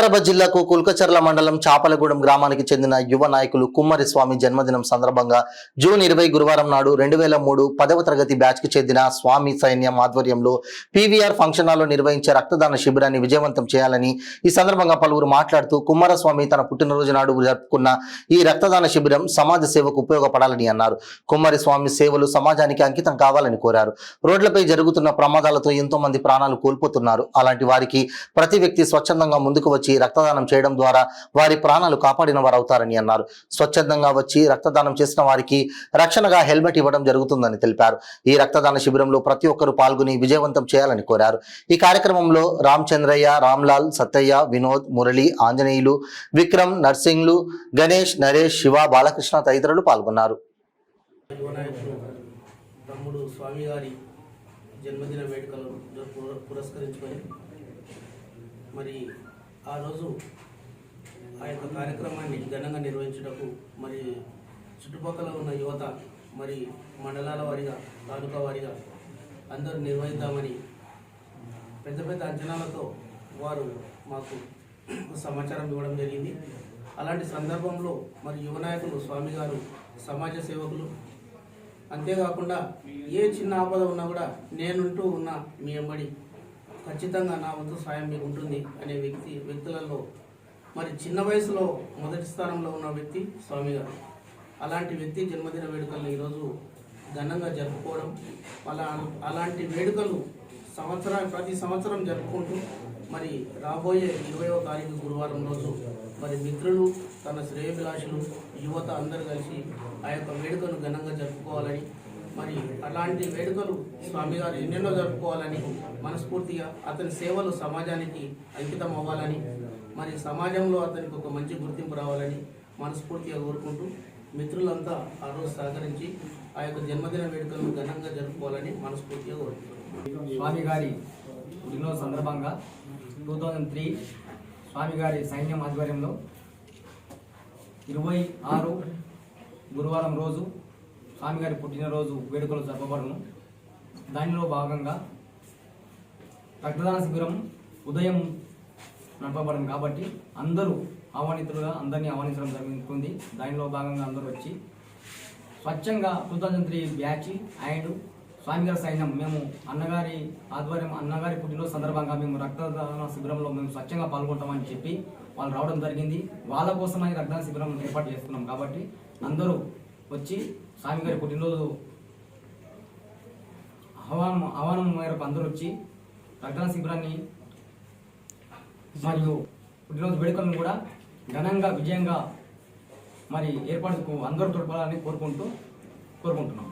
వికారాబాద్ జిల్లాకు కుల్కచర్ల మండలం చాపలగూడెం గ్రామానికి చెందిన యువ నాయకులు కుమ్మరి స్వామి జన్మదినం సందర్భంగా జూన్ 20 గురువారం నాడు 2003 10వ తరగతి బ్యాచ్ కి చెందిన స్వామి సైన్యం ఆధ్వర్యంలో పీవీఆర్ ఫంక్షన్ హాల్లో నిర్వహించే రక్తదాన శిబిరాన్ని విజయవంతం చేయాలని ఈ సందర్భంగా పలువురు మాట్లాడుతూ కుమ్మరస్వామి తన పుట్టినరోజు నాడు జరుపుకున్న ఈ రక్తదాన శిబిరం సమాజ సేవకు ఉపయోగపడాలని అన్నారు. కుమ్మరి స్వామి సేవలు సమాజానికి అంకితం కావాలని కోరారు. రోడ్లపై జరుగుతున్న ప్రమాదాలతో ఎంతో మంది ప్రాణాలు కోల్పోతున్నారు. అలాంటి వారికి ప్రతి వ్యక్తి స్వచ్ఛందంగా ముందుకు వచ్చి రక్తదానం చేయడం ద్వారా వారి ప్రాణాలు కాపాడిన వారు అవుతారని అన్నారు. స్వచ్ఛందంగా వచ్చి రక్తదానం చేసిన వారికి రక్షణగా హెల్మెట్ ఇవ్వడం జరుగుతుందని తెలిపారు. ఈ రక్తదాన శిబిరంలో ప్రతి ఒక్కరూ పాల్గొని విజయవంతం చేయాలని కోరారు. ఈ కార్యక్రమంలో రామచంద్రయ్య, రామ్లాల్, సత్తయ్య, వినోద్, మురళి, ఆంజనేయులు, విక్రమ్, నర్సింగ్లు, గణేష్, నరేష్, శివ, బాలకృష్ణ తదితరులు పాల్గొన్నారు. తమ్ముడు స్వామి గారి జన్మదిన వేడుకలు పురస్కరించుకొని మరి ఆ రోజు ఆ యొక్క కార్యక్రమాన్ని ఘనంగా నిర్వహించుటకు మరి చుట్టుపక్కల ఉన్న యువత మరి మండలాల వారిగా తాలూకా వారిగా అందరూ నిర్వహిద్దామని పెద్ద పెద్ద అంచనాలతో వారు మాకు సమాచారం ఇవ్వడం జరిగింది. అలాంటి సందర్భంలో మరి యువ నాయకులు స్వామి గారు సమాజ సేవకులు, అంతేకాకుండా ఏ చిన్న ఆపద ఉన్నా కూడా నేనుంటూ ఉన్నా మీ వెంబడి ఖచ్చితంగా నా వంతు సాయం మీకు ఉంటుంది అనే వ్యక్తులలో మరి చిన్న వయసులో మొదటి స్థానంలో ఉన్న వ్యక్తి స్వామి గారు. అలాంటి వ్యక్తి జన్మదిన వేడుకలను ఈరోజు ఘనంగా జరుపుకోవడం, అలాంటి వేడుకలు ప్రతి సంవత్సరం జరుపుకుంటూ మరి రాబోయే 20వ తారీఖు గురువారం రోజు మరి మిత్రులు, తన శ్రేయభిలాషులు, యువత అందరూ కలిసి ఆ యొక్క వేడుకను ఘనంగా జరుపుకోవాలని, మరి అలాంటి వేడుకలు స్వామి గారు ఎన్నెన్నో జరుపుకోవాలని మనస్ఫూర్తిగా, అతని సేవలు సమాజానికి అంకితం అవ్వాలని, మరి సమాజంలో అతనికి ఒక మంచి గుర్తింపు రావాలని మనస్ఫూర్తిగా కోరుకుంటూ మిత్రులంతా ఆ రోజు సహకరించి ఆ యొక్క జన్మదిన వేడుకలను ఘనంగా జరుపుకోవాలని మనస్ఫూర్తిగా కోరుకుంటున్నాను. స్వామి గారి పుట్టినరోజు సందర్భంగా 2003 స్వామి గారి సైన్యం ఆధ్వర్యంలో 26 గురువారం రోజు స్వామి గారి పుట్టినరోజు వేడుకలు జరపబడును. దానిలో భాగంగా రక్తదాన శిబిరం ఉదయం నడపబడింది కాబట్టి అందరూ ఆహ్వానితులుగా అందరినీ ఆహ్వానించడం జరుగుతుంది. దానిలో భాగంగా అందరూ వచ్చి స్వచ్ఛంగా 2003 బ్యాచ్ అండ్ స్వామి గారి సైన్యం మేము అన్నగారి ఆధ్వర్యం, అన్నగారి పుట్టినరోజు సందర్భంగా మేము రక్తదాన శిబిరంలో మేము స్వచ్ఛంగా పాల్గొంటామని చెప్పి వాళ్ళు రావడం జరిగింది. వాళ్ళ కోసమని రక్తదాన శిబిరం ఏర్పాటు చేసుకున్నాం కాబట్టి అందరూ వచ్చి స్వామి గారి పుట్టినరోజు ఆహ్వానం మేరకు అందరూ వచ్చి రక్తదాన శిబిరాన్ని మరియు పుట్టినరోజు వేడుకలను కూడా ఘనంగా విజయంగా మరి ఏర్పాటుకు అందరూ తోడ్పడాలని కోరుకుంటున్నాం.